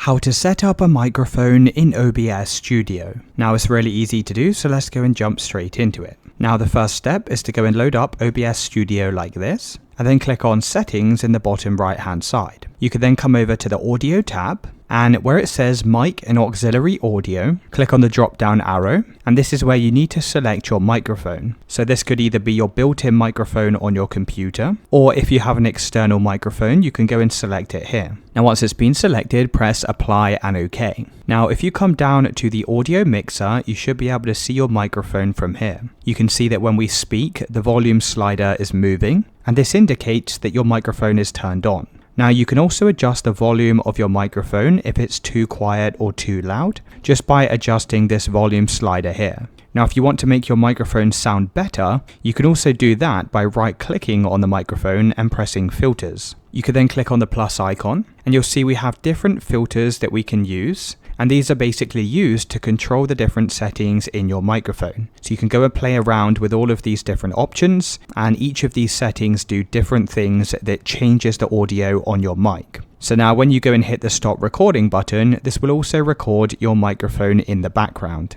how to set up a microphone in OBS Studio. Now it's really easy to do, so let's go and jump straight into it. Now the first step is to go and load up OBS Studio like this, and then click on Settings in the bottom right hand side. You can then come over to the Audio tab, and where it says Mic and Auxiliary Audio, click on the drop down arrow, and this is where you need to select your microphone. So this could either be your built-in microphone on your computer, or if you have an external microphone, you can go and select it here. Now once it's been selected, press Apply and OK. Now if you come down to the audio mixer, you should be able to see your microphone from here. You can see that when we speak, the volume slider is moving, and this indicates that your microphone is turned on. Now you can also adjust the volume of your microphone if it's too quiet or too loud, just by adjusting this volume slider here. Now if you want to make your microphone sound better, you can also do that by right-clicking on the microphone and pressing Filters. You can then click on the plus icon, and you'll see we have different filters that we can use, and these are basically used to control the different settings in your microphone. So you can go and play around with all of these different options, and each of these settings do different things that changes the audio on your mic. So now when you go and hit the stop recording button, this will also record your microphone in the background.